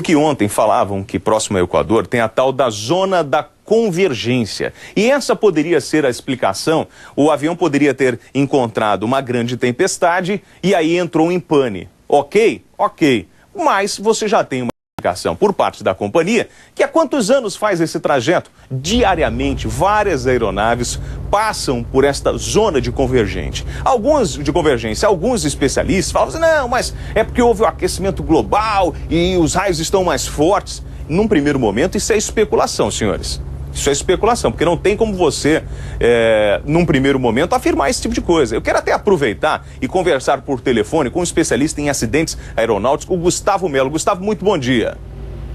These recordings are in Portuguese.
Porque ontem falavam que próximo ao Equador tem a tal da zona da convergência. E essa poderia ser a explicação. O avião poderia ter encontrado uma grande tempestade e aí entrou em pane. Ok? Ok. Mas você já tem uma explicação por parte da companhia que há quantos anos faz esse trajeto? Diariamente, várias aeronaves passam por esta zona de convergência. Alguns especialistas falam assim, não, mas é porque houve o aquecimento global e os raios estão mais fortes. Num primeiro momento, isso é especulação, senhores. Isso é especulação, porque não tem como você, num primeiro momento, afirmar esse tipo de coisa. Eu quero até aproveitar e conversar por telefone com um especialista em acidentes aeronáuticos, o Gustavo Melo. Gustavo, muito bom dia.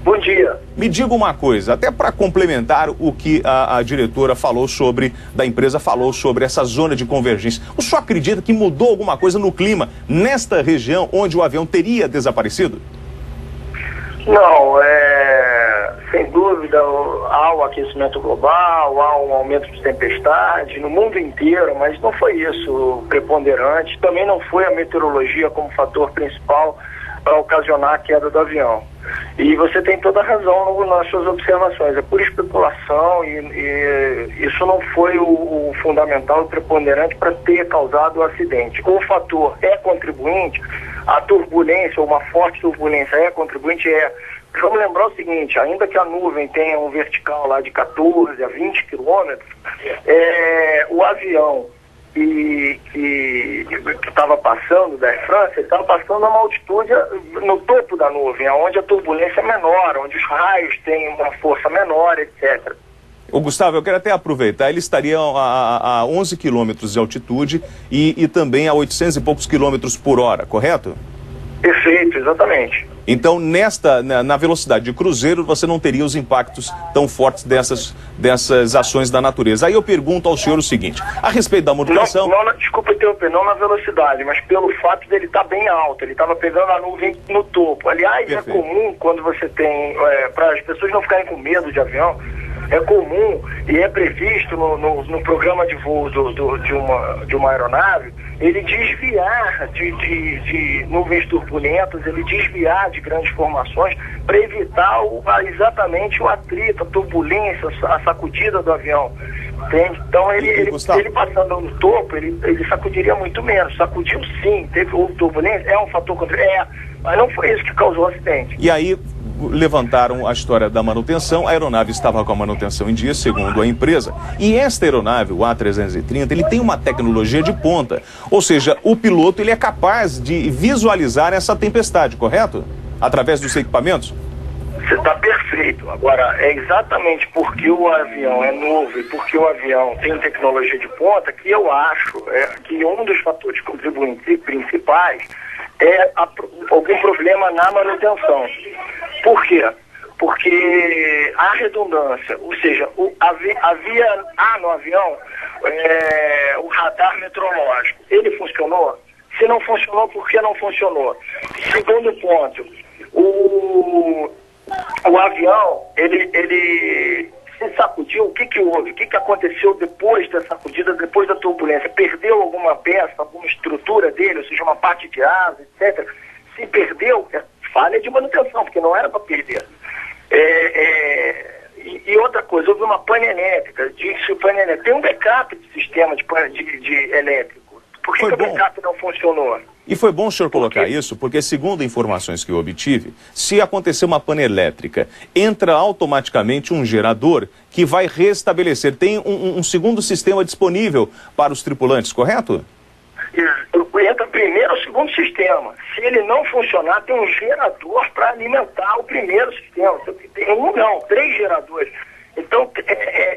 Bom dia. Me diga uma coisa, até para complementar o que a diretora falou da empresa falou sobre essa zona de convergência. O senhor acredita que mudou alguma coisa no clima nesta região onde o avião teria desaparecido? Não, sem dúvida há o aquecimento global, há um aumento de tempestade no mundo inteiro, mas não foi isso preponderante. Também não foi a meteorologia como fator principal para ocasionar a queda do avião. E você tem toda a razão nas suas observações. É pura especulação e isso não foi o fundamental e preponderante para ter causado o acidente. O fator é contribuinte, a turbulência, uma forte turbulência é contribuinte, Vamos lembrar o seguinte, ainda que a nuvem tenha um vertical lá de 14 a 20 quilômetros, o avião que estava passando da Air France, ele estava passando a uma altitude no topo da nuvem, onde a turbulência é menor, onde os raios têm uma força menor, etc. Ô Gustavo, eu quero até aproveitar, ele estaria a 11 quilômetros de altitude e também a 800 e poucos quilômetros por hora, correto? Perfeito, exatamente. Então, na velocidade de cruzeiro, você não teria os impactos tão fortes dessas ações da natureza. Aí eu pergunto ao senhor o seguinte, a respeito da manutenção... Desculpa interromper, não na velocidade, mas pelo fato dele estar bem alto, ele estava pegando a nuvem no topo. Aliás, perfeito. É comum quando você tem, para as pessoas não ficarem com medo de avião, é comum e é previsto no programa de voo de uma aeronave, ele desviar de nuvens turbulentas, ele desviar de grandes formações para evitar exatamente o atrito, a turbulência, a sacudida do avião. Entende? Então ele passando no topo, ele sacudiria muito menos. Sacudiu sim, houve turbulência, é um fator mas não foi isso que causou o acidente. E aí levantaram a história da manutenção, a aeronave estava com a manutenção em dia, segundo a empresa, e esta aeronave, o A330, ele tem uma tecnologia de ponta, ou seja, o piloto ele é capaz de visualizar essa tempestade, correto? Através dos equipamentos? Você está perfeito. Agora, é exatamente porque o avião é novo e porque o avião tem tecnologia de ponta que eu acho que um dos fatores contribuintes principais é algum problema na manutenção. Por quê? Porque a redundância, ou seja, havia no avião o radar meteorológico. Ele funcionou? Se não funcionou, por que não funcionou? Segundo ponto, o avião, ele se sacudiu, o que houve? O que aconteceu depois da sacudida, depois da turbulência? Perdeu alguma peça, alguma estrutura dele, ou seja, uma parte de asa, etc. Se perdeu, é falha de manutenção, porque não era para perder. E outra coisa, houve uma pane elétrica, tem um backup de sistema de elétrico. Por que o backup não funcionou? E foi bom o senhor colocar isso, porque segundo informações que eu obtive, se acontecer uma pane elétrica, entra automaticamente um gerador que vai restabelecer. Tem um segundo sistema disponível para os tripulantes, correto? Entra primeiro o segundo sistema. Se ele não funcionar, tem um gerador para alimentar o primeiro sistema. Tem 3 geradores. Então,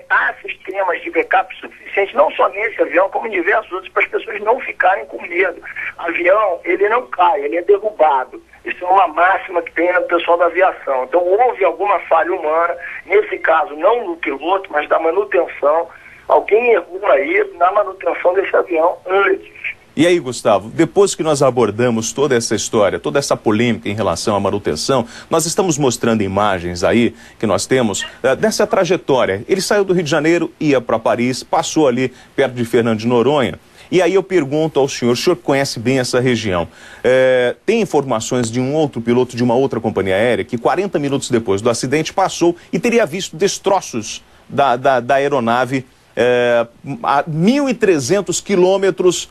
há sistemas de backup suficientes, não só nesse avião, como em diversos outros, para as pessoas não ficarem com medo. Avião, ele não cai, ele é derrubado. Isso é uma máxima que tem no pessoal da aviação. Então, houve alguma falha humana, nesse caso, não no piloto, mas da manutenção. Alguém errou aí na manutenção desse avião antes. E aí, Gustavo, depois que nós abordamos toda essa história, toda essa polêmica em relação à manutenção, nós estamos mostrando imagens aí que nós temos dessa trajetória. Ele saiu do Rio de Janeiro, ia para Paris, passou ali perto de Fernando de Noronha E aí eu pergunto ao senhor, o senhor conhece bem essa região, tem informações de um outro piloto de uma outra companhia aérea que 40 minutos depois do acidente passou e teria visto destroços da aeronave a 1.300 quilômetros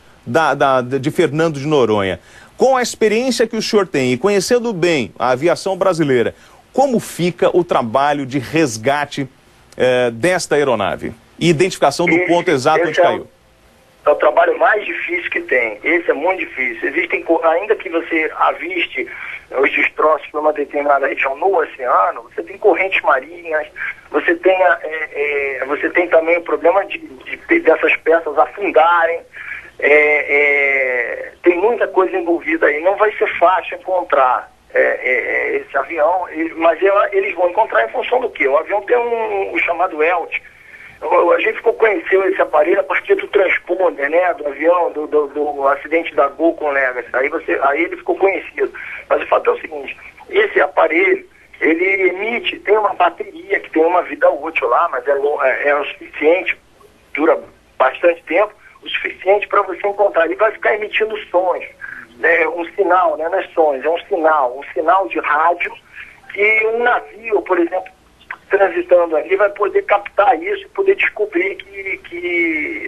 de Fernando de Noronha. Com a experiência que o senhor tem e conhecendo bem a aviação brasileira, como fica o trabalho de resgate desta aeronave e identificação do ponto exato onde caiu? É o trabalho mais difícil que tem. Esse é muito difícil. Ainda que você aviste os destroços para uma determinada região no oceano, você tem correntes marinhas, você tem também o problema dessas peças afundarem. Tem muita coisa envolvida aí. Não vai ser fácil encontrar esse avião, mas eles vão encontrar em função do quê? O avião tem o chamado ELT. A gente conheceu esse aparelho a partir do transponder, né, do avião, do acidente da Gol com Legacy. Aí ele ficou conhecido. Mas o fato é o seguinte, esse aparelho, ele emite, tem uma bateria que tem uma vida útil lá, mas é o suficiente, dura bastante tempo, o suficiente para você encontrar. Ele vai ficar emitindo sons, né, um sinal, né, não é sons, é um sinal de rádio, que um navio, por exemplo, transitando ali, vai poder captar isso, poder descobrir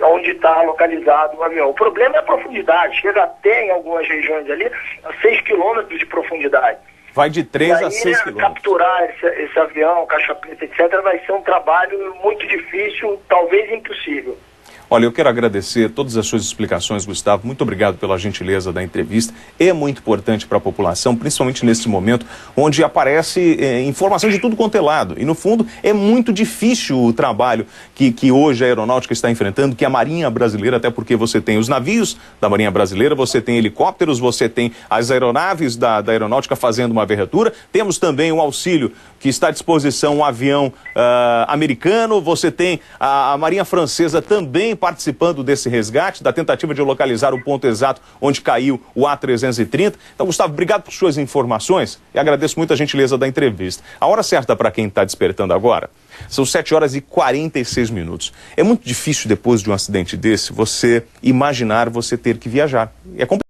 onde está localizado o avião. O problema é a profundidade, chega até em algumas regiões ali a 6 quilômetros de profundidade. Vai de 3 a 6 quilômetros. Capturar esse avião, caixa preta, etc., vai ser um trabalho muito difícil, talvez impossível. Olha, eu quero agradecer todas as suas explicações, Gustavo. Muito obrigado pela gentileza da entrevista. É muito importante para a população, principalmente nesse momento onde aparece informação de tudo quanto é lado. E, no fundo, é muito difícil o trabalho que hoje a aeronáutica está enfrentando, que a Marinha Brasileira, até porque você tem os navios da Marinha Brasileira, você tem helicópteros, você tem as aeronaves da aeronáutica fazendo uma varredura. Temos também o auxílio que está à disposição, um avião americano. Você tem a Marinha Francesa também participando desse resgate, da tentativa de localizar o ponto exato onde caiu o A330. Então, Gustavo, obrigado por suas informações e agradeço muito a gentileza da entrevista. A hora certa para quem está despertando agora são 7 horas e 46 minutos. É muito difícil, depois de um acidente desse, você imaginar você ter que viajar. É complicado.